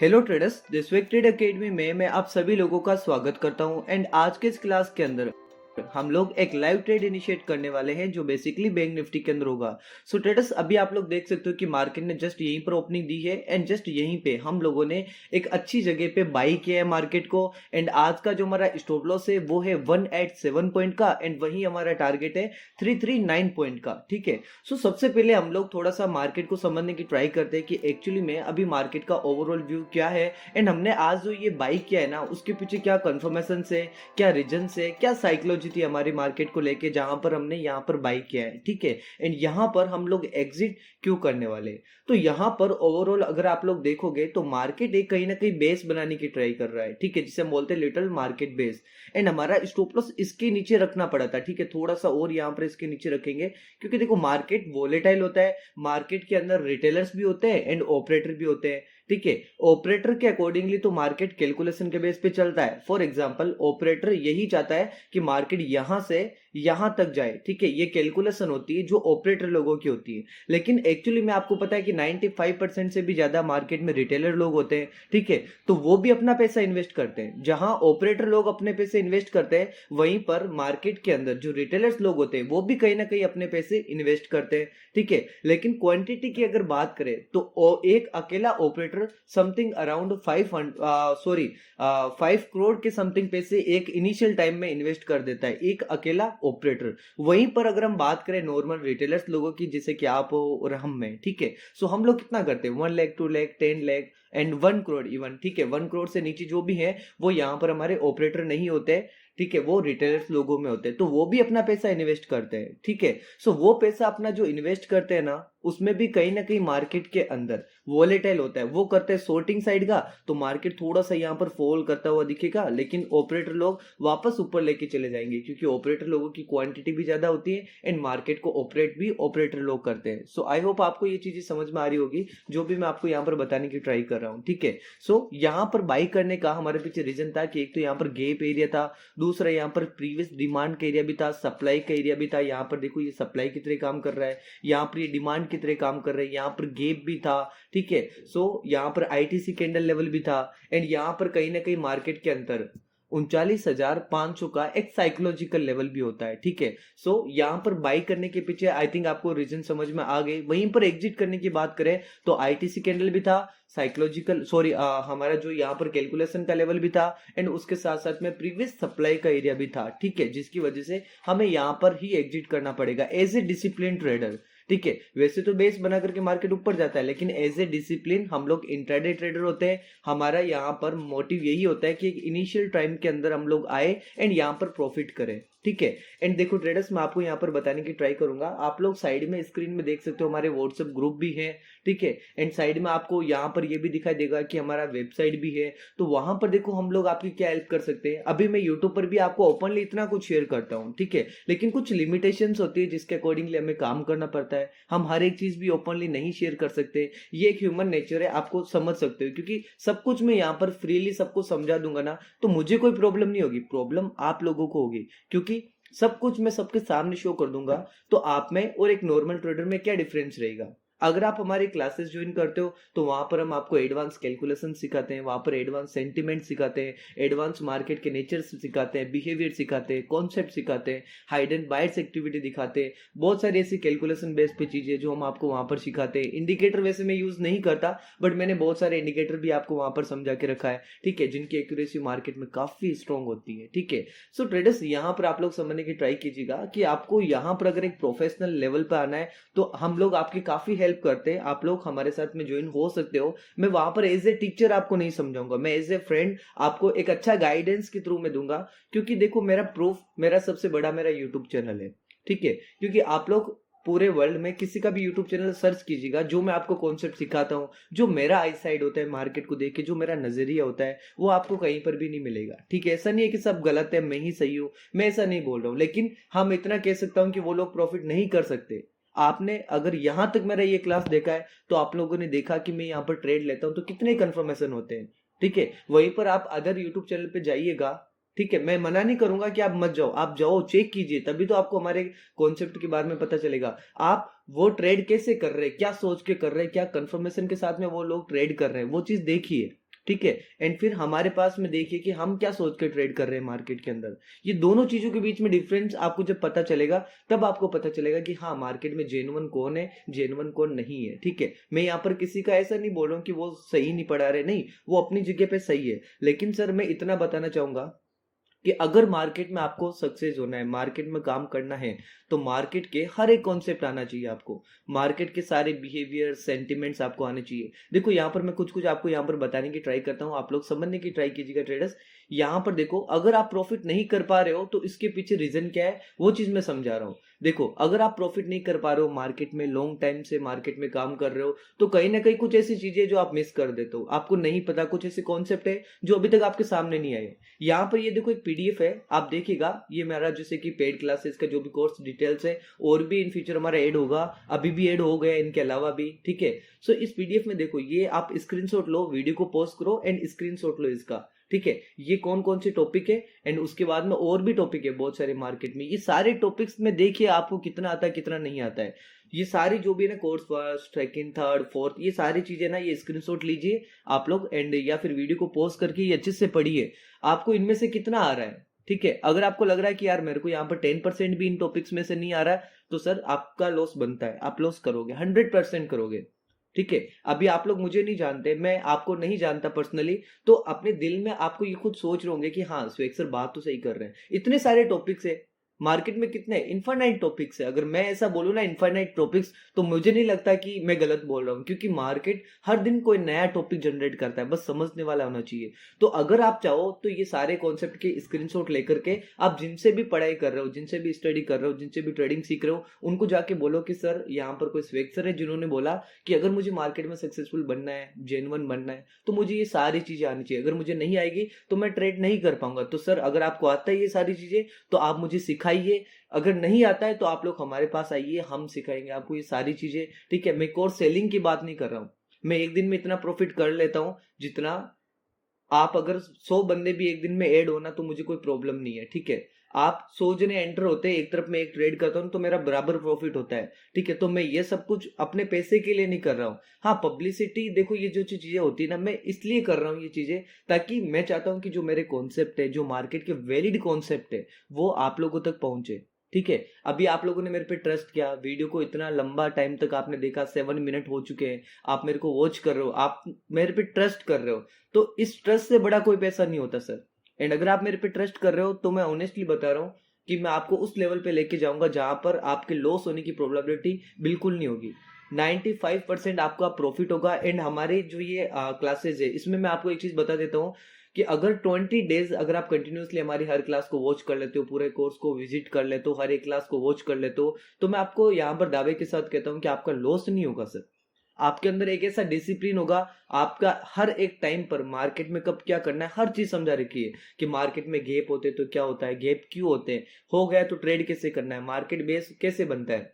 Hello traders, this week trade academy में मैं आप सभी लोगों का स्वागत करता हूं। एंड आज के इस क्लास के अंदर हम लोग एक लाइव ट्रेड इनिशिएट करने वाले हैं जो बेसिकली बैंक निफ्टी के अंदर होगा। सो ट्रेडर्स, अभी आप लोग देख सकते हो कि मार्केट ने जस्ट यहीं पर ओपनिंग दी है एंड जस्ट यहीं पे हम लोगों ने एक अच्छी जगह पे बाई किया है मार्केट को। एंड आज का जो हमारा स्टॉप लॉस है वो है 187 पॉइंट का एंड वही हमारा टारगेट है 339 पॉइंट का। ठीक है। सो सबसे पहले हम लोग थोड़ा सा मार्केट को समझने की ट्राई करते हैं कि एक्चुअली में अभी मार्केट का ओवरऑल व्यू क्या है एंड हमने आज जो ये बाई किया है ना उसके पीछे क्या कंफर्मेशन से, क्या रीजन से, क्या साइकोलॉजी थी हमारी मार्केट को लेके जहां पर हमने यहां पर बाई किया है। ठीक है। एंड यहां पर हम लोग एग्जिट क्यों करने वाले हैं? तो यहां पर ओवरऑल अगर आप लोग देखोगे तो मार्केट एक कहीं ना कहीं बेस बनाने की ट्राई कर रहा है। ठीक है, जिसे हम बोलते हैं लिटिल मार्केट बेस। एंड हमारा स्टॉप लॉस इसके नीचे रखना पड़ा था। ठीक है, थोड़ा सा और यहां पर इसके नीचे रखेंगे क्योंकि देखो मार्केट वोलेटाइल होता है, मार्केट के अंदर रिटेलर्स भी होते हैं एंड ऑपरेटर भी होते हैं। ठीक है, ऑपरेटर के अकॉर्डिंगली तो मार्केट कैलकुलेशन के बेस पे चलता है। फॉर एग्जांपल ऑपरेटर यही चाहता है कि मार्केट यहां से यहां तक जाए। ठीक है, ये कैलकुलेशन होती है जो ऑपरेटर लोगों की होती है। लेकिन एक्चुअली में आपको पता है कि 95% से भी ज्यादा मार्केट में रिटेलर लोग होते हैं। ठीक है, तो वो भी अपना पैसा इन्वेस्ट करते हैं। जहां ऑपरेटर लोग अपने पैसे इन्वेस्ट करते हैं वहीं पर मार्केट के अंदर जो रिटेलर्स लोग होते हैं वो भी कहीं ना कहीं अपने पैसे इन्वेस्ट करते हैं। ठीक है, लेकिन क्वांटिटी की अगर बात करें तो एक अकेला ऑपरेटर समथिंग अराउंड 5 करोड़ के समथिंग पैसे एक इनिशियल टाइम में इन्वेस्ट कर देता है, एक अकेला ऑपरेटर। वहीं पर अगर हम बात करें नॉर्मल रिटेलर्स लोगों की, जैसे कि आप हो और हम में, ठीक है, सो हम लोग कितना करते हैं? 1 लाख, 2 लाख, 10 लाख एंड 1 करोड़ इवन। ठीक है, 1 करोड़ से नीचे जो भी है वो यहाँ पर हमारे ऑपरेटर नहीं होते। ठीक है, वो रिटेलर्स लोगों में होते हैं, तो वो भी अपना पैसा इन्वेस्ट करते हैं। ठीक है, सो वो पैसा अपना जो इन्वेस्ट करते हैं ना उसमें भी कहीं ना कहीं मार्केट के अंदर वोलेटाइल होता है। वो करते हैं शॉर्टिंग साइड का, तो मार्केट थोड़ा सा यहाँ पर फॉल करता हुआ दिखेगा, लेकिन ऑपरेटर लोग वापस ऊपर लेके चले जाएंगे क्योंकि ऑपरेटर लोगों की क्वांटिटी भी ज्यादा होती है एंड मार्केट को ऑपरेट भी ऑपरेटर लोग करते हैं। सो आई होप आपको ये चीजें समझ में आ रही होगी जो भी मैं आपको यहाँ पर बताने की ट्राई कर रहा हूँ। ठीक है, सो यहाँ पर बाई करने का हमारे पीछे रीजन था कि एक तो यहाँ पर गैप एरिया था, दूसरा यहाँ पर प्रीवियस डिमांड का एरिया भी था, सप्लाई का एरिया भी था। यहाँ पर देखो ये सप्लाई की तरह काम कर रहा है, यहाँ पर ये डिमांड की तरह काम कर रहा है, यहाँ पर गैप भी था। ठीक है, सो यहाँ पर आईटीसी कैंडल लेवल भी था एंड यहाँ पर कहीं ना कहीं मार्केट के अंदर 39,500 का एक साइकोलॉजिकल लेवल भी होता है। ठीक है, सो यहाँ पर बाई करने के पीछे आई थिंक आपको रीजन समझ में आ गई। वहीं पर एग्जिट करने की बात करें तो आईटीसी कैंडल भी था, साइकोलॉजिकल सॉरी हमारा जो यहाँ पर कैलकुलेशन का लेवल भी था एंड उसके साथ साथ में प्रीवियस सप्लाई का एरिया भी था। ठीक है, जिसकी वजह से हमें यहाँ पर ही एग्जिट करना पड़ेगा एज ए डिसिप्लिन ट्रेडर। ठीक है, वैसे तो बेस बना करके मार्केट ऊपर जाता है लेकिन एज ए डिसिप्लिन हम लोग इंट्राडे ट्रेडर होते हैं। हमारा यहाँ पर मोटिव यही होता है कि एक इनिशियल टाइम के अंदर हम लोग आए एंड यहाँ पर प्रॉफिट करें। ठीक है, एंड देखो ट्रेडर्स, मैं आपको यहाँ पर बताने की ट्राई करूंगा। आप लोग साइड में स्क्रीन में देख सकते हो हमारे व्हाट्सएप ग्रुप भी है। ठीक है, एंड साइड में आपको यहाँ पर ये भी दिखाई देगा कि हमारा वेबसाइट भी है। तो वहां पर देखो हम लोग आपकी क्या हेल्प कर सकते हैं। अभी मैं यूट्यूब पर भी आपको ओपनली इतना कुछ शेयर करता हूँ। ठीक है, लेकिन कुछ लिमिटेशंस होती है जिसके अकॉर्डिंगली हमें काम करना पड़ता है। हम हर एक चीज भी ओपनली नहीं शेयर कर सकते, ये एक ह्यूमन नेचर है, आपको समझ सकते हो। क्योंकि सब कुछ मैं यहाँ पर फ्रीली सबको समझा दूंगा ना तो मुझे कोई प्रॉब्लम नहीं होगी, प्रॉब्लम आप लोगों को होगी। क्योंकि सब कुछ मैं सबके सामने शो कर दूंगा तो आप में और एक नॉर्मल ट्रेडर में क्या डिफरेंस रहेगा। अगर आप हमारी क्लासेस ज्वाइन करते हो तो वहां पर हम आपको एडवांस कैलकुलेशन सिखाते हैं, वहां पर एडवांस सेंटिमेंट सिखाते हैं, एडवांस मार्केट के नेचर सिखाते हैं, बिहेवियर सिखाते हैं, कॉन्सेप्ट सिखाते हैं, हाइड एंड बायर्स एक्टिविटी दिखाते हैं। बहुत सारी ऐसी कैलकुलेशन बेस पे चीजें जो हम आपको वहां पर सिखाते हैं। इंडिकेटर वैसे मैं यूज नहीं करता बट मैंने बहुत सारे इंडिकेटर भी आपको वहां पर समझा के रखा है। ठीक है, जिनकी एक्यूरेसी मार्केट में काफी स्ट्रॉन्ग होती है। ठीक है, सो ट्रेडर्स यहाँ पर आप लोग समझने की ट्राई कीजिएगा कि आपको यहाँ पर अगर एक प्रोफेशनल लेवल पर आना है तो हम लोग आपकी काफी हेल्प करते हैं। आप लोग हमारे साथ में ज्वाइन हो सकते हो। मैं वहां पर एज ए टीचर आपको नहीं समझाऊंगा, मैं एज ए फ्रेंड आपको एक अच्छा गाइडेंस के थ्रू में दूंगा। क्योंकि देखो मेरा प्रूफ, मेरा सबसे बड़ा मेरा यूट्यूब चैनल है। ठीक है, क्योंकि आप लोग पूरे वर्ल्ड में किसी का भी यूट्यूब चैनल सर्च कीजिएगा, जो मैं आपको कॉन्सेप्ट सिखाता हूँ, जो मेरा आई साइड होता है मार्केट को देख के, जो मेरा नजरिया होता है वो आपको कहीं पर भी नहीं मिलेगा। ठीक है, ऐसा नहीं है कि सब गलत है मैं ही सही हूँ, मैं ऐसा नहीं बोल रहा हूँ, लेकिन हम इतना कह सकता हूँ कि वो लोग प्रॉफिट नहीं कर सकते। आपने अगर यहां तक मेरा ये क्लास देखा है तो आप लोगों ने देखा कि मैं यहाँ पर ट्रेड लेता हूं तो कितने कंफर्मेशन होते हैं। ठीक है, वहीं पर आप अदर यूट्यूब चैनल पे जाइएगा। ठीक है, मैं मना नहीं करूंगा कि आप मत जाओ, आप जाओ, चेक कीजिए, तभी तो आपको हमारे कॉन्सेप्ट के बारे में पता चलेगा। आप वो ट्रेड कैसे कर रहे हैं, क्या सोच के कर रहे हैं, क्या कंफर्मेशन के साथ में वो लोग ट्रेड कर रहे हैं, वो चीज देखिए। ठीक है। एंड फिर हमारे पास में देखिए कि हम क्या सोच के ट्रेड कर रहे हैं मार्केट के अंदर। ये दोनों चीजों के बीच में डिफरेंस आपको जब पता चलेगा, तब आपको पता चलेगा कि हाँ मार्केट में जेन्युइन कौन है, जेन्युइन कौन नहीं है। ठीक है, मैं यहाँ पर किसी का ऐसा नहीं बोल रहा हूँ कि वो सही नहीं पढ़ा रहे, नहीं, वो अपनी जगह पे सही है। लेकिन सर मैं इतना बताना चाहूंगा कि अगर मार्केट में आपको सक्सेस होना है, मार्केट में काम करना है, तो मार्केट के हर एक कॉन्सेप्ट आना चाहिए आपको। मार्केट के सारे बिहेवियर, सेंटिमेंट्स आपको आने चाहिए। देखो यहाँ पर मैं कुछ कुछ आपको यहाँ पर बताने की ट्राई करता हूँ, आप लोग समझने की ट्राई कीजिएगा ट्रेडर्स। यहाँ पर देखो, अगर आप प्रॉफिट नहीं कर पा रहे हो तो इसके पीछे रीजन क्या है, वो चीज मैं समझा रहा हूँ। देखो, अगर आप प्रॉफिट नहीं कर पा रहे हो मार्केट में, लॉन्ग टाइम से मार्केट में काम कर रहे हो, तो कहीं ना कहीं कुछ ऐसी चीजें जो आप मिस कर देते हो, आपको नहीं पता, कुछ ऐसे कॉन्सेप्ट है जो अभी तक आपके सामने नहीं आए। यहाँ पर ये देखो एक पीडीएफ है, आप देखिएगा, ये मेरा जैसे कि पेड क्लासेस का जो भी कोर्स डिटेल्स है, और भी इन फ्यूचर हमारा ऐड होगा, अभी भी ऐड हो गया इनके अलावा भी। ठीक है, सो इस पीडीएफ में देखो, ये आप स्क्रीनशॉट लो, वीडियो को पॉज करो एंड स्क्रीनशॉट लो इसका। ठीक है, ये कौन कौन से टॉपिक है, एंड उसके बाद में और भी टॉपिक है बहुत सारे मार्केट में। ये सारे टॉपिक्स में देखिए आपको कितना आता है कितना नहीं आता है। ये सारी जो भी है ना, course first, second, third, fourth, ये सारी चीजें ना, ये स्क्रीनशॉट लीजिए आप लोग, एंड या फिर वीडियो को पॉज करके ये अच्छे से पढ़िए, आपको इनमें से कितना आ रहा है। ठीक है, अगर आपको लग रहा है कि यार मेरे को यहाँ पर 10% भी इन टॉपिक्स में से नहीं आ रहा है, तो सर आपका लॉस बनता है, आप लॉस करोगे, 100% करोगे। ठीक है, अभी आप लोग मुझे नहीं जानते, मैं आपको नहीं जानता पर्सनली, तो अपने दिल में आपको ये खुद सोच रहे होंगे कि हाँ स्वेग सर बात तो सही कर रहे हैं, इतने सारे टॉपिक्स है मार्केट में, कितने इनफाइनाइट टॉपिक्स है। अगर मैं ऐसा बोलूँ ना इनफाइनाइट टॉपिक्स, तो मुझे नहीं लगता कि मैं गलत बोल रहा हूँ, क्योंकि मार्केट हर दिन कोई नया टॉपिक जनरेट करता है, बस समझने वाला होना चाहिए। तो अगर आप चाहो तो ये सारे कॉन्सेप्ट के स्क्रीनशॉट लेकर के आप जिनसे भी पढ़ाई कर रहे हो, जिनसे भी स्टडी कर रहे हो, जिनसे भी ट्रेडिंग सीख रहे हो, उनको जाके बोलो कि सर यहाँ पर कोई स्वेग सर है जिन्होंने बोला कि अगर मुझे मार्केट में सक्सेसफुल बनना है, जेन्युइन बनना है, तो मुझे ये सारी चीजें आनी चाहिए। अगर मुझे नहीं आएगी तो मैं ट्रेड नहीं कर पाऊंगा। तो सर अगर आपको आता है ये सारी चीजें, तो आप मुझे सिखाइए। अगर नहीं आता है तो आप लोग हमारे पास आइए, हम सिखाएंगे आपको ये सारी चीजें। ठीक है, मैं कोर्स सेलिंग की बात नहीं कर रहा हूँ, मैं एक दिन में इतना प्रॉफिट कर लेता हूँ जितना आप, अगर 100 बंदे भी एक दिन में ऐड होना तो मुझे कोई प्रॉब्लम नहीं है। ठीक है, आप 100 जने एंटर होते हैं, एक तरफ मैं एक ट्रेड करता हूँ तो मेरा बराबर प्रॉफिट होता है। ठीक है, तो मैं ये सब कुछ अपने पैसे के लिए नहीं कर रहा हूँ। हाँ पब्लिसिटी, देखो ये जो चीजें होती है ना, मैं इसलिए कर रहा हूँ ये चीजें, ताकि मैं चाहता हूँ कि जो मेरे कॉन्सेप्ट है, जो मार्केट के वैलिड कॉन्सेप्ट है, वो आप लोगों तक पहुंचे। ठीक है, अभी आप लोगों ने मेरे पे ट्रस्ट किया, वीडियो को इतना लंबा टाइम तक आपने देखा, 7 मिनट हो चुके हैं, आप मेरे को वॉच कर रहे हो, आप मेरे पे ट्रस्ट कर रहे हो, तो इस ट्रस्ट से बड़ा कोई पैसा नहीं होता सर। एंड अगर आप मेरे पे ट्रस्ट कर रहे हो तो मैं ऑनेस्टली बता रहा हूँ कि मैं आपको उस लेवल पे लेके जाऊंगा जहां पर आपके लॉस होने की प्रोबेबिलिटी बिल्कुल नहीं होगी। 95% आपका प्रॉफिट होगा। एंड हमारे जो ये क्लासेज है, इसमें मैं आपको एक चीज बता देता हूँ कि अगर 20 डेज अगर आप कंटिन्यूसली हमारी हर क्लास को वॉच कर लेते हो, पूरे कोर्स को विजिट कर लेते हो, हर एक क्लास को वॉच कर लेते हो, तो मैं आपको यहाँ पर दावे के साथ कहता हूँ कि आपका लॉस नहीं होगा सर। आपके अंदर एक ऐसा डिसिप्लिन होगा, आपका हर एक टाइम पर मार्केट में कब क्या करना है हर चीज समझा रखी है, कि मार्केट में गैप होते तो क्या होता है, गैप क्यों होते हैं, हो गया तो ट्रेड कैसे करना है, मार्केट बेस कैसे बनता है,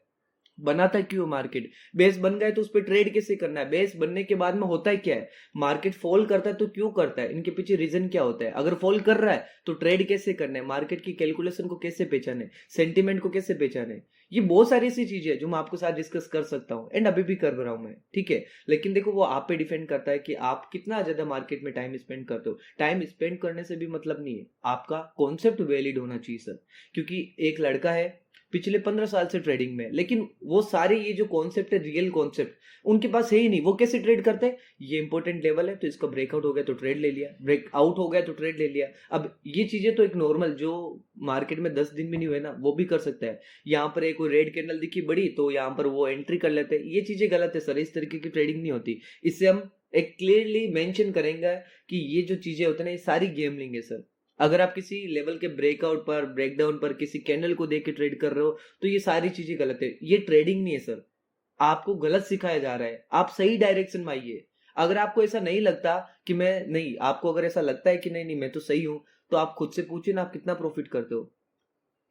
बनाता क्यों मार्केट, बेस बन गए तो उस पर ट्रेड कैसे करना है, बेस बनने के बाद में होता है क्या है, मार्केट फॉल करता है तो क्यों करता है, इनके पीछे रीजन क्या होता है, अगर फॉल कर रहा है तो ट्रेड कैसे करना है, मार्केट की कैलकुलेशन को कैसे पहचाने, सेंटिमेंट को कैसे पहचाने। ये बहुत सारी ऐसी चीजें हैं जो मैं आपके साथ डिस्कस कर सकता हूँ, एंड अभी भी कर रहा हूँ मैं। ठीक है, लेकिन देखो वो आप पे डिपेंड करता है कि आप कितना ज्यादा मार्केट में टाइम स्पेंड करते हो। टाइम स्पेंड करने से भी मतलब नहीं है, आपका कॉन्सेप्ट वैलिड होना चाहिए सर। क्योंकि एक लड़का है पिछले 15 साल से ट्रेडिंग में, लेकिन वो सारे ये जो कॉन्सेप्ट है, रियल कॉन्सेप्ट उनके पास है ही नहीं। वो कैसे ट्रेड करते हैं, ये इंपॉर्टेंट लेवल है तो इसका ब्रेकआउट हो गया तो ट्रेड ले लिया, ब्रेकआउट हो गया तो ट्रेड ले लिया। अब ये चीजें तो एक नॉर्मल जो मार्केट में 10 दिन भी नहीं हुए ना, वो भी कर सकता है। यहाँ पर एक रेड कैंडल दिखी बड़ी तो यहाँ पर वो एंट्री कर लेते हैं, ये चीजें गलत है सर, इस तरीके की ट्रेडिंग नहीं होती। इससे हम एक क्लियरली मेंशन करेंगे कि ये जो चीजें होती है ना, ये सारी गेमलिंग है सर। अगर आप किसी लेवल के ब्रेकआउट पर, ब्रेकडाउन पर, किसी कैंडल को देख के ट्रेड कर रहे हो, तो ये सारी चीजें गलत है, ये ट्रेडिंग नहीं है सर। आपको गलत सिखाया जा रहा है, आप सही डायरेक्शन में आइए। अगर आपको ऐसा नहीं लगता कि मैं नहीं, आपको अगर ऐसा लगता है कि नहीं नहीं मैं तो सही हूं, तो आप खुद से पूछिए ना आप कितना प्रॉफिट करते हो।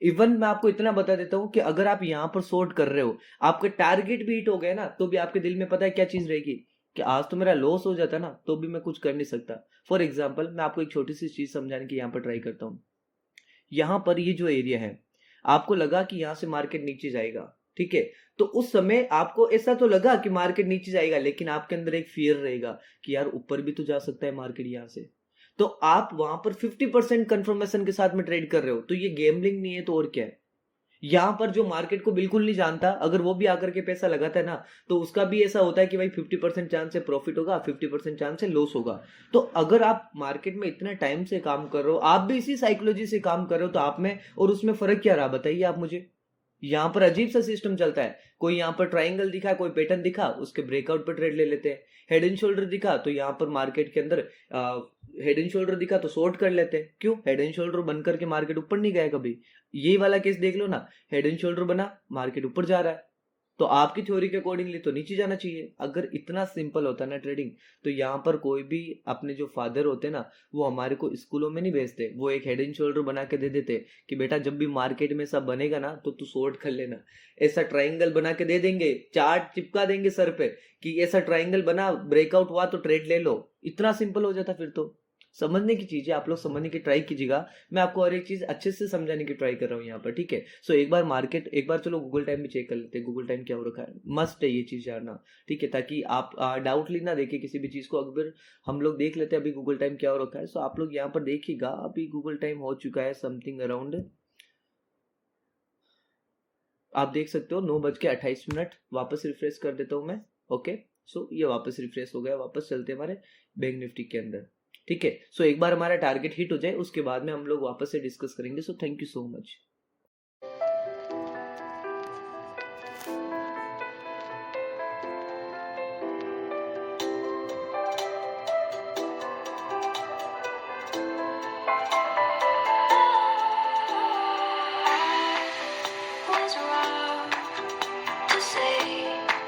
इवन मैं आपको इतना बता देता हूं कि अगर आप यहां पर शॉर्ट कर रहे हो, आपका टारगेट भी हिट हो गया ना, तो भी आपके दिल में पता है क्या चीज रहेगी, कि आज तो मेरा लॉस हो जाता ना, तो भी मैं कुछ कर नहीं सकता। फॉर एग्जाम्पल मैं आपको एक छोटी सी चीज समझाने की यहाँ पर ट्राई करता हूँ। यहाँ पर ये जो एरिया है, आपको लगा कि यहाँ से मार्केट नीचे जाएगा, ठीक है। तो उस समय आपको ऐसा तो लगा कि मार्केट नीचे जाएगा, लेकिन आपके अंदर एक फियर रहेगा कि यार ऊपर भी तो जा सकता है मार्केट यहाँ से। तो आप वहां पर 50% कंफर्मेशन के साथ में ट्रेड कर रहे हो, तो ये गेमलिंग नहीं है तो और क्या है। यहाँ पर जो मार्केट को बिल्कुल नहीं जानता, अगर वो भी आकर के पैसा लगाता है ना, तो उसका भी ऐसा होता है कि भाई 50% चांस है प्रॉफिट होगा, 50% चांस है लॉस होगा। तो अगर आप मार्केट में इतने टाइम से काम कर रहे हो, आप भी इसी साइकोलॉजी से काम कर रहे हो, तो आप में और उसमें फर्क क्या रहा बताइए आप मुझे। यहाँ पर अजीब सा सिस्टम चलता है, कोई यहाँ पर ट्राइंगल दिखा, कोई पैटर्न दिखा, उसके ब्रेकआउट पर ट्रेड ले लेते हैं। हेड एंड शोल्डर दिखा तो यहाँ पर मार्केट के अंदर हेड एंड शोल्डर दिखा तो शॉर्ट कर लेते हैं। क्यों? हेड एंड शोल्डर बन करके मार्केट ऊपर नहीं गया कभी। ये वाला केस देख लो ना, हेड एंड शोल्डर बना, मार्केट ऊपर जा रहा है, तो आपकी थ्योरी के अकॉर्डिंगली तो नीचे जाना चाहिए। अगर इतना सिंपल होता ना ट्रेडिंग, तो यहाँ पर कोई भी अपने जो फादर होते ना, वो हमारे को स्कूलों में नहीं भेजते, वो एक हेड एंड शोल्डर बना के दे देते कि बेटा जब भी मार्केट में सब बनेगा ना तो तू शॉर्ट कर लेना। ऐसा ट्राइंगल बना के दे देंगे, चार्ट चिपका देंगे सर पे कि ऐसा ट्राइंगल बना, ब्रेकआउट हुआ तो ट्रेड ले लो। इतना सिंपल हो जाता फिर तो। समझने की चीज है, आप लोग समझने की ट्राई कीजिएगा। मैं आपको हर एक चीज अच्छे से समझाने की ट्राई कर रहा हूँ यहाँ पर, ठीक है। सो एक बार मार्केट, एक बार चलो गूगल टाइम भी चेक कर लेते हैं, गूगल टाइम क्या हो रखा है। मस्ट है ये चीज जानना, ठीक है, ताकि आप डाउटली ना देखे किसी भी चीज को। अगर हम लोग देख लेते हैं अभी गूगल टाइम क्या हो रखा है, सो आप लोग यहाँ पर देखिएगा, अभी गूगल टाइम हो चुका है समथिंग अराउंड, आप देख सकते हो 9:28। वापस रिफ्रेश कर देता हूँ मैं। ओके, सो ये वापस रिफ्रेश हो गया। वापस चलते हैं हमारे बैंक निफ्टी के अंदर, ठीक है। सो एक बार हमारा टारगेट हिट हो जाए, उसके बाद में हम लोग वापस से डिस्कस करेंगे। So thank you so much. Was wrong to say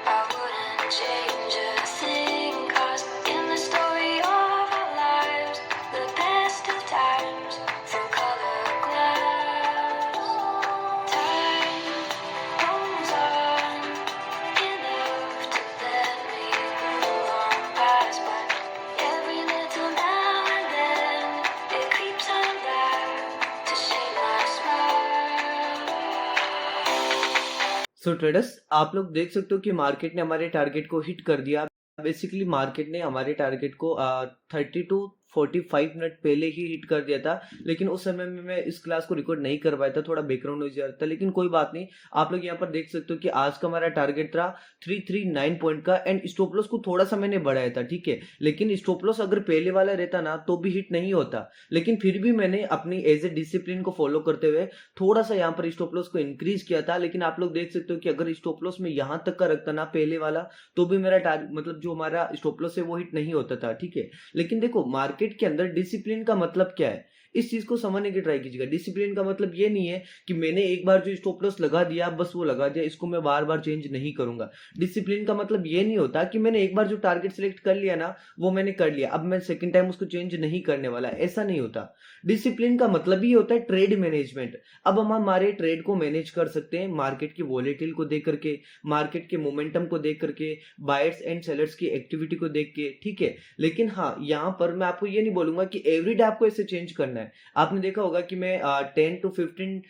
I wouldn't change a thing, 'cause in the story of our lives, the best of times through color glass. Time goes on enough to let me move on past, but every little now and then it creeps on back to shade my smile. So traders, आप लोग देख सकते हो कि market ने हमारे target को hit कर दिया। बेसिकली मार्केट ने हमारे टारगेट को 30 to 45 मिनट पहले ही हिट कर दिया था, लेकिन उस समय में मैं इस क्लास को रिकॉर्ड नहीं कर पाया था, थोड़ा बैकग्राउंड नॉइज आ रहा था, लेकिन कोई बात नहीं। आप लोग यहाँ पर देख सकते हो कि आज का हमारा टारगेट था 339 पॉइंट का, एंड स्टॉप लॉस को थोड़ा सा मैंने बढ़ाया था, ठीक है। लेकिन स्टॉप लॉस अगर पहले वाला रहता ना तो भी हिट नहीं होता, लेकिन फिर भी मैंने अपनी एज ए डिसिप्लिन को फॉलो करते हुए थोड़ा सा यहाँ पर स्टॉप लॉस को इंक्रीज किया था। लेकिन आप लोग देख सकते हो कि अगर स्टॉप लॉस में यहाँ तक का रखता ना पहले वाला, तो भी मेरा मतलब जो हमारा स्टॉप लॉस है वो हिट नहीं होता था, ठीक है। लेकिन देखो मार्केट के अंदर डिसिप्लिन का मतलब क्या है, इस चीज को समझने की ट्राई कीजिएगा। डिसिप्लिन का मतलब ये नहीं है कि मैंने एक बार जो स्टॉप लॉस लगा दिया बस वो लगा दिया, इसको मैं बार बार चेंज नहीं करूंगा। डिसिप्लिन का मतलब ये नहीं होता कि मैंने एक बार जो टारगेट सिलेक्ट कर लिया ना वो मैंने कर लिया, अब मैं सेकंड टाइम उसको चेंज नहीं करने वाला, ऐसा नहीं होता। डिसिप्लिन का मतलब ही होता है ट्रेड मैनेजमेंट। अब हम हमारे ट्रेड को मैनेज कर सकते हैं मार्केट की वॉलेटिल को देख करके, मार्केट के मोमेंटम को देख करके, बायर्स एंड सेलर्स की एक्टिविटी को देख के, ठीक है। लेकिन हाँ, यहाँ पर मैं आपको ये नहीं बोलूंगा कि एवरीडे आपको ऐसे चेंज करना है। आपने देखा होगा कि मैं 10 to 15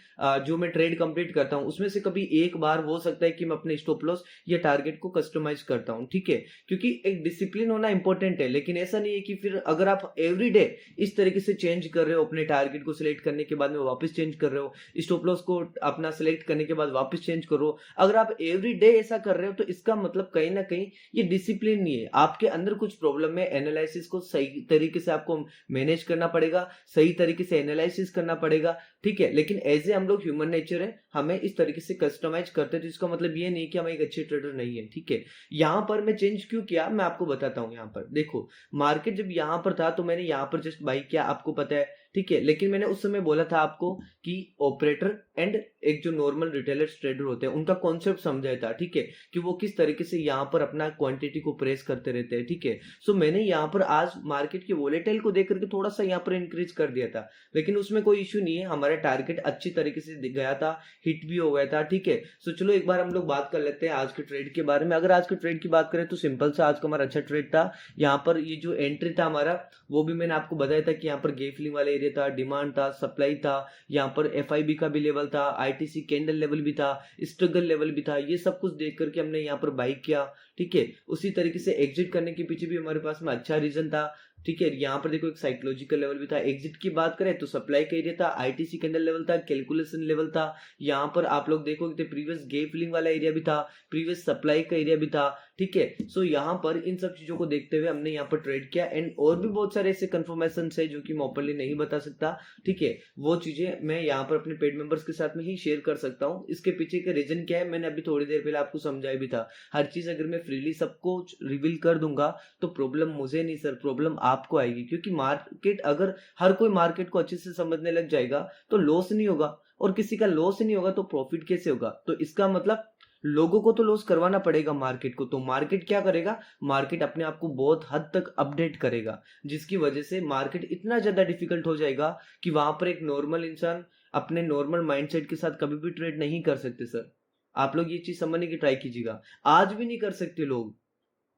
जो मैं ट्रेड कंप्लीट करता हूँ उसमें से कभी एक बार हो सकता है कि मैं अपने स्टॉप लॉस या टारगेट को कस्टमाइज करता हूँ, ठीक है। क्योंकि एक डिसिप्लिन होना इंपॉर्टेंट है, लेकिन ऐसा नहीं है कि फिर अगर आप एवरीडे इस तरीके से चेंज कर रहे हो, अपने टारगेट को सिलेक्ट करने के बाद में वापस चेंज कर रहे हो, स्टॉप लॉस को अपना सिलेक्ट करने के बाद वापस चेंज करो, अगर आप एवरीडे ऐसा कर रहे हो तो इसका मतलब कहीं ना कहीं ये डिसिप्लिन नहीं है, आपके अंदर कुछ प्रॉब्लम है। एनालिसिस को सही तरीके से आपको मैनेज करना पड़ेगा, सही तरीके से एनालिसिस करना पड़ेगा, ठीक है। लेकिन एज ए हम लोग ह्यूमन नेचर है, हमें इस तरीके से कस्टमाइज करते हैं, तो इसका मतलब ये नहीं कि हम एक अच्छे ट्रेडर नहीं है, ठीक है। यहाँ पर मैं चेंज क्यों किया मैं आपको बताता हूँ। यहाँ पर देखो, मार्केट जब यहाँ पर था तो मैंने यहाँ पर जस्ट बाई किया, आपको पता है, ठीक है। लेकिन मैंने उस समय बोला था आपको कि ऑपरेटर एंड एक जो नॉर्मल रिटेलर्स ट्रेडर होते हैं उनका कॉन्सेप्ट समझाया था, ठीक है, कि वो किस तरीके से यहाँ पर अपना क्वांटिटी को प्रेस करते रहते हैं, ठीक है। सो मैंने यहाँ पर आज मार्केट के वोलेटाइल को देख करके थोड़ा सा यहाँ पर इंक्रीज कर दिया था, लेकिन उसमें कोई इश्यू नहीं है, हमारा टारगेट अच्छी तरीके से गया था, हिट भी हो गया था, ठीक है। सो चलो एक बार हम लोग बात कर लेते हैं आज के ट्रेड के बारे में। अगर आज के ट्रेड की बात करें तो सिंपल सा आज का हमारा अच्छा ट्रेड था। यहाँ पर ये जो एंट्री था हमारा वो भी मैंने आपको बताया था कि यहाँ पर गे फिलिंग वाले एरिया था, डिमांड था, सप्लाई था, यहाँ पर एफआईबी का भी लेवल था, आईटीसी कैंडल लेवल भी था, स्ट्रगल लेवल भी था। ये सब कुछ देख करके हमने यहाँ पर बाई किया, ठीक है। उसी तरीके से एग्जिट करने के पीछे भी हमारे पास में अच्छा रीजन था, ठीक है। यहाँ पर देखो एक साइकोलॉजिकल लेवल भी था। एग्जिट की बात करें तो सप्लाई का एरिया था, आईटीसी कैंडल लेवल था, कैलकुलेशन लेवल था। यहाँ पर आप लोग देखोगे तो प्रीवियस गैप फिलिंग वाला एरिया भी था, प्रीवियस सप्लाई का एरिया भी था, ठीक है। सो यहाँ पर इन सब चीजों को देखते हुए हमने यहाँ पर ट्रेड किया। एंड और भी बहुत सारे ऐसे कंफर्मेशन है जो कि मैं ओपनली नहीं बता सकता, ठीक है। वो चीजें मैं यहाँ पर अपने पेड मेंबर्स के साथ में ही शेयर कर सकता हूँ। इसके पीछे का रीजन क्या है मैंने अभी थोड़ी देर पहले आपको समझाया भी था। हर चीज अगर मैं फ्रीली सबको रिवील कर दूंगा तो प्रॉब्लम मुझे नहीं सर, प्रॉब्लम आपको आएगी। क्योंकि मार्केट, अगर हर कोई मार्केट को अच्छे से समझने लग जाएगा तो लॉस नहीं होगा, और किसी का लॉस नहीं होगा तो प्रॉफिट कैसे होगा। तो इसका मतलब लोगों को तो लॉस करवाना पड़ेगा मार्केट को। तो मार्केट क्या करेगा, मार्केट अपने आप को बहुत हद तक अपडेट करेगा, जिसकी वजह से मार्केट इतना ज्यादा डिफिकल्ट हो जाएगा कि वहां पर एक नॉर्मल इंसान अपने नॉर्मल माइंडसेट के साथ कभी भी ट्रेड नहीं कर सकते सर। आप लोग ये चीज समझने की ट्राई कीजिएगा, आज भी नहीं कर सकते लोग।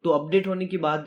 तो अपडेट होने की बात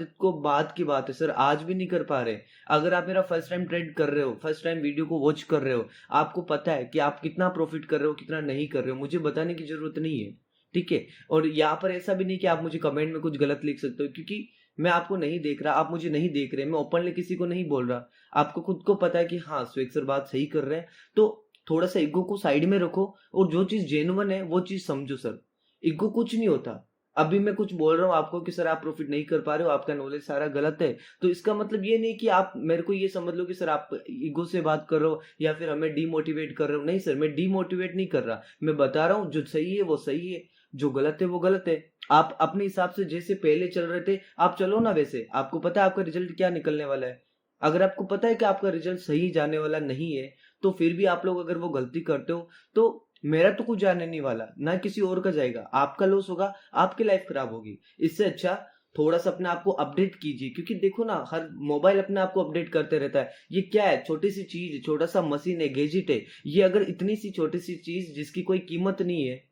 की बात है सर, आज भी नहीं कर पा रहे। अगर आप मेरा फर्स्ट टाइम ट्रेड कर रहे हो, फर्स्ट टाइम वीडियो को वॉच कर रहे हो, आपको पता है कि आप कितना प्रॉफिट कर रहे हो कितना नहीं कर रहे हो, मुझे बताने की जरूरत नहीं है, ठीक है। और यहाँ पर ऐसा भी नहीं कि आप मुझे कमेंट में कुछ गलत लिख सकते हो, क्योंकि मैं आपको नहीं देख रहा, आप मुझे नहीं देख रहे, मैं ओपनली किसी को नहीं बोल रहा। आपको खुद को पता है कि हाँ स्वेग सर बात सही कर रहे हैं। तो थोड़ा सा ईगो को साइड में रखो और जो चीज जेन्युइन है वो चीज समझो सर। ईगो कुछ नहीं होता। अभी मैं कुछ बोल रहा हूँ आपको कि सर आप प्रॉफिट नहीं कर पा रहे हो, आपका नॉलेज सारा गलत है, तो इसका मतलब ये नहीं कि आप मेरे को ये समझ लो कि सर आप ईगो से बात कर रहे हो या फिर हमें डीमोटिवेट कर रहे हो। नहीं सर, मैं डीमोटिवेट नहीं कर रहा, मैं बता रहा हूँ जो सही है वो सही है, जो गलत है वो गलत है। आप अपने हिसाब से जैसे पहले चल रहे थे आप चलो ना वैसे, आपको पता है आपका रिजल्ट क्या निकलने वाला है। अगर आपको पता है कि आपका रिजल्ट सही जाने वाला नहीं है, तो फिर भी आप लोग अगर वो गलती करते हो तो मेरा तो कुछ जाने नहीं वाला, ना किसी और का जाएगा, आपका लॉस होगा, आपकी लाइफ खराब होगी। इससे अच्छा थोड़ा सा अपने आप को अपडेट कीजिए, क्योंकि देखो ना हर मोबाइल अपने आप को अपडेट करते रहता है। ये क्या है, छोटी सी चीज, छोटा सा मशीन है, गैजेट है। ये अगर इतनी सी छोटी सी चीज जिसकी कोई कीमत नहीं है,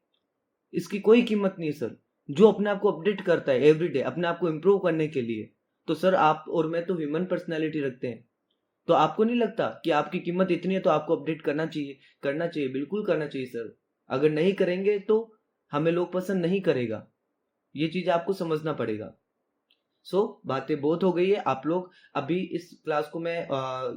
इसकी कोई कीमत नहीं है सर, जो अपने आप को अपडेट करता है एवरीडे अपने आप को इम्प्रूव करने के लिए। तो सर आप और मैं तो ह्यूमन पर्सनैलिटी रखते हैं, तो आपको नहीं लगता कि आपकी कीमत इतनी है तो आपको अपडेट करना चाहिए? करना चाहिए, बिल्कुल करना चाहिए सर। अगर नहीं करेंगे तो हमें लोग पसंद नहीं करेगा, ये चीज आपको समझना पड़ेगा। बातें बहुत हो गई है। आप लोग अभी इस क्लास को मैं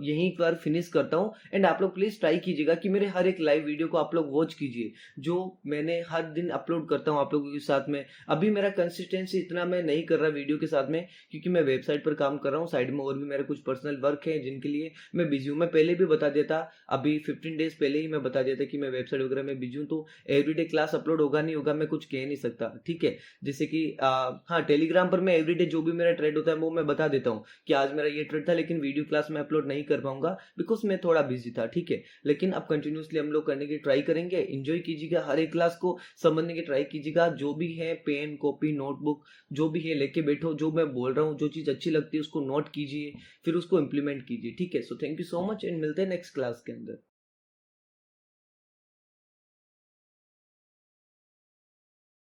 यहीं पर फिनिश करता हूँ। एंड आप लोग प्लीज ट्राई कीजिएगा कि मेरे हर एक लाइव वीडियो को आप लोग वॉच कीजिए, जो मैंने हर दिन अपलोड करता हूँ आप लोगों के साथ में। अभी मेरा कंसिस्टेंसी इतना मैं नहीं कर रहा वीडियो के साथ में, क्योंकि मैं वेबसाइट पर काम कर रहा हूँ, साइड में और भी मेरे कुछ पर्सनल वर्क है जिनके लिए मैं बिजी हूँ। मैं पहले भी बता देता, अभी 15 डेज पहले ही मैं बता देता कि मैं वेबसाइट वगैरह में बिजी हूँ, तो एवरीडे क्लास अपलोड होगा नहीं होगा मैं कुछ कह नहीं सकता, ठीक है। जैसे कि हाँ, टेलीग्राम पर मैं एवरीडे जो भी मेरा ट्रेड होता है वो मैं बता देता हूँ कि आज मेरा ये ट्रेड था, लेकिन वीडियो क्लास में अपलोड नहीं कर पाऊंगा बिकॉज मैं थोड़ा बिजी था, ठीक है। लेकिन अब कंटिन्यूसली हम लोग करने की ट्राई करेंगे। एंजॉय कीजिएगा, हर एक क्लास को समझने की ट्राई कीजिएगा। जो भी है पेन कॉपी नोटबुक जो भी है लेके बैठो, जो मैं बोल रहा हूँ जो चीज अच्छी लगती है उसको नोट कीजिए, फिर उसको इम्प्लीमेंट कीजिए, ठीक है। So thank you so much and मिलते हैं नेक्स्ट क्लास के अंदर।